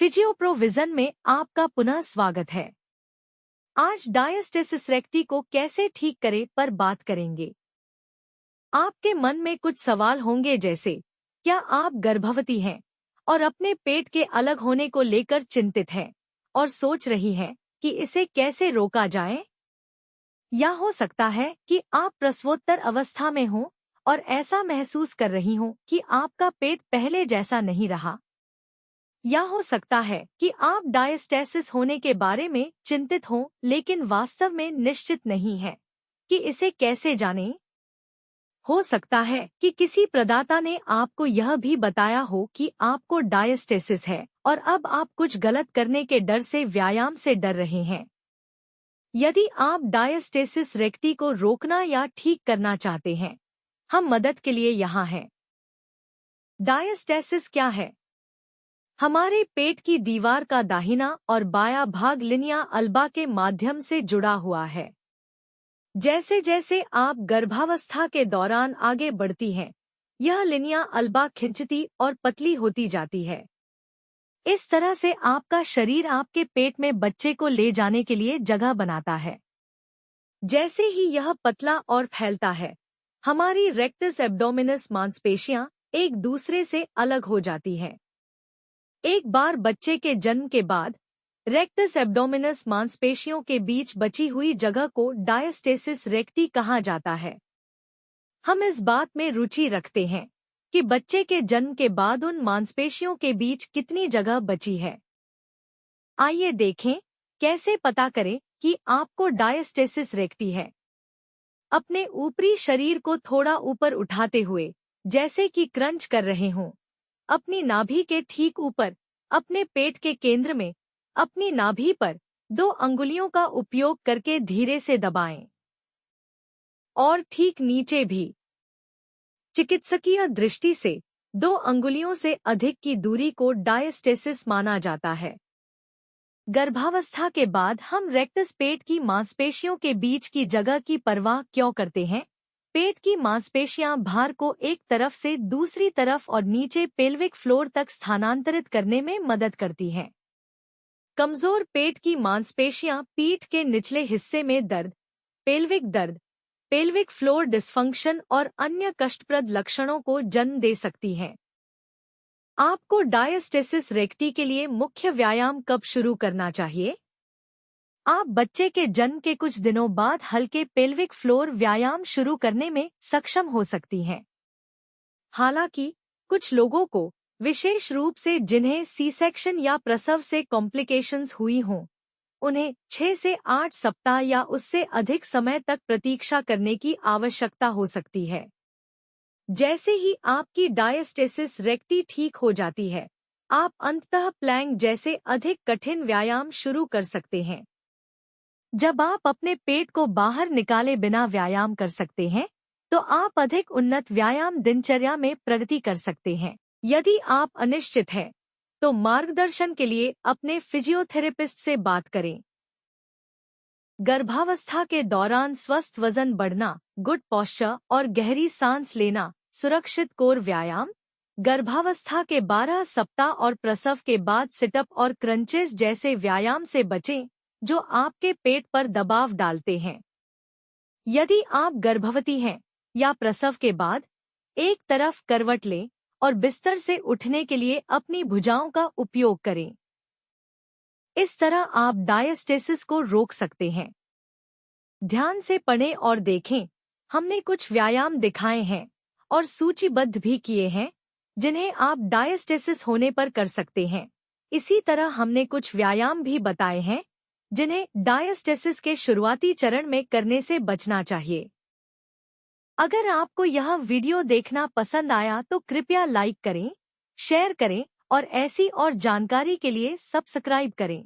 फिजियोप्रोविजन में आपका पुनः स्वागत है। आज डायस्टेसिस रेक्टी को कैसे ठीक करें पर बात करेंगे। आपके मन में कुछ सवाल होंगे जैसे, क्या आप गर्भवती हैं और अपने पेट के अलग होने को लेकर चिंतित हैं और सोच रही हैं कि इसे कैसे रोका जाए? या हो सकता है कि आप प्रसवोत्तर अवस्था में हों और ऐसा महसूस कर रही हों कि आपका पेट पहले जैसा नहीं रहा। या हो सकता है कि आप डायस्टेसिस होने के बारे में चिंतित हों लेकिन वास्तव में निश्चित नहीं हैं कि इसे कैसे जानें। हो सकता है कि किसी प्रदाता ने आपको यह भी बताया हो कि आपको डायस्टेसिस है और अब आप कुछ गलत करने के डर से व्यायाम से डर रहे हैं। यदि आप डायस्टेसिस रेक्टी को रोकना या ठीक करना चाहते हैं, हम मदद के लिए यहाँ हैं। डायस्टेसिस क्या है? हमारे पेट की दीवार का दाहिना और बायां भाग लिनिया अल्बा के माध्यम से जुड़ा हुआ है। जैसे जैसे आप गर्भावस्था के दौरान आगे बढ़ती हैं, यह लिनिया अल्बा खिंचती और पतली होती जाती है। इस तरह से आपका शरीर आपके पेट में बच्चे को ले जाने के लिए जगह बनाता है। जैसे ही यह पतला और फैलता है, हमारी रेक्टस एब्डोमिनस मांसपेशियां एक दूसरे से अलग हो जाती हैं। एक बार बच्चे के जन्म के बाद रेक्टस एब्डोमिनस मांसपेशियों के बीच बची हुई जगह को डायस्टेसिस रेक्टी कहा जाता है। हम इस बात में रुचि रखते हैं कि बच्चे के जन्म के बाद उन मांसपेशियों के बीच कितनी जगह बची है। आइए देखें कैसे पता करें कि आपको डायस्टेसिस रेक्टी है। अपने ऊपरी शरीर को थोड़ा ऊपर उठाते हुए, जैसे कि क्रंच कर रहे हों, अपनी नाभि के ठीक ऊपर, अपने पेट के केंद्र में, अपनी नाभि पर 2 अंगुलियों का उपयोग करके धीरे से दबाएं। और ठीक नीचे भी। चिकित्सकीय दृष्टि से 2 अंगुलियों से अधिक की दूरी को डायस्टेसिस माना जाता है। गर्भावस्था के बाद हम रेक्टस पेट की मांसपेशियों के बीच की जगह की परवाह क्यों करते हैं? पेट की मांसपेशियां भार को एक तरफ से दूसरी तरफ और नीचे पेल्विक फ्लोर तक स्थानांतरित करने में मदद करती हैं। कमजोर पेट की मांसपेशियां पीठ के निचले हिस्से में दर्द, पेल्विक फ्लोर डिस्फंक्शन और अन्य कष्टप्रद लक्षणों को जन्म दे सकती हैं। आपको डायस्टेसिस रेक्टी के लिए मुख्य व्यायाम कब शुरू करना चाहिए? आप बच्चे के जन्म के कुछ दिनों बाद हल्के पेल्विक फ्लोर व्यायाम शुरू करने में सक्षम हो सकती हैं। हालांकि कुछ लोगों को, विशेष रूप से जिन्हें सी सेक्शन या प्रसव से कॉम्प्लिकेशंस हुई हों, उन्हें 6 से 8 सप्ताह या उससे अधिक समय तक प्रतीक्षा करने की आवश्यकता हो सकती है। जैसे ही आपकी डायस्टेसिस रेक्टी ठीक हो जाती है, आप अंततः प्लैंक जैसे अधिक कठिन व्यायाम शुरू कर सकते हैं। जब आप अपने पेट को बाहर निकाले बिना व्यायाम कर सकते हैं, तो आप अधिक उन्नत व्यायाम दिनचर्या में प्रगति कर सकते हैं। यदि आप अनिश्चित हैं, तो मार्गदर्शन के लिए अपने फिजियोथेरेपिस्ट से बात करें। गर्भावस्था के दौरान स्वस्थ वजन बढ़ना, गुड पोस्चर और गहरी सांस लेना, सुरक्षित कोर व्यायाम, गर्भावस्था के 12 सप्ताह और प्रसव के बाद सिटअप और क्रंचेस जैसे व्यायाम से बचें, जो आपके पेट पर दबाव डालते हैं। यदि आप गर्भवती हैं या प्रसव के बाद, एक तरफ करवट लें और बिस्तर से उठने के लिए अपनी भुजाओं का उपयोग करें। इस तरह आप डायस्टेसिस को रोक सकते हैं। ध्यान से पढ़ें और देखें, हमने कुछ व्यायाम दिखाए हैं और सूचीबद्ध भी किए हैं जिन्हें आप डायस्टेसिस होने पर कर सकते हैं। इसी तरह हमने कुछ व्यायाम भी बताए हैं जिन्हें डायस्टेसिस के शुरुआती चरण में करने से बचना चाहिए। अगर आपको यह वीडियो देखना पसंद आया तो कृपया लाइक करें, शेयर करें और ऐसी और जानकारी के लिए सब्सक्राइब करें।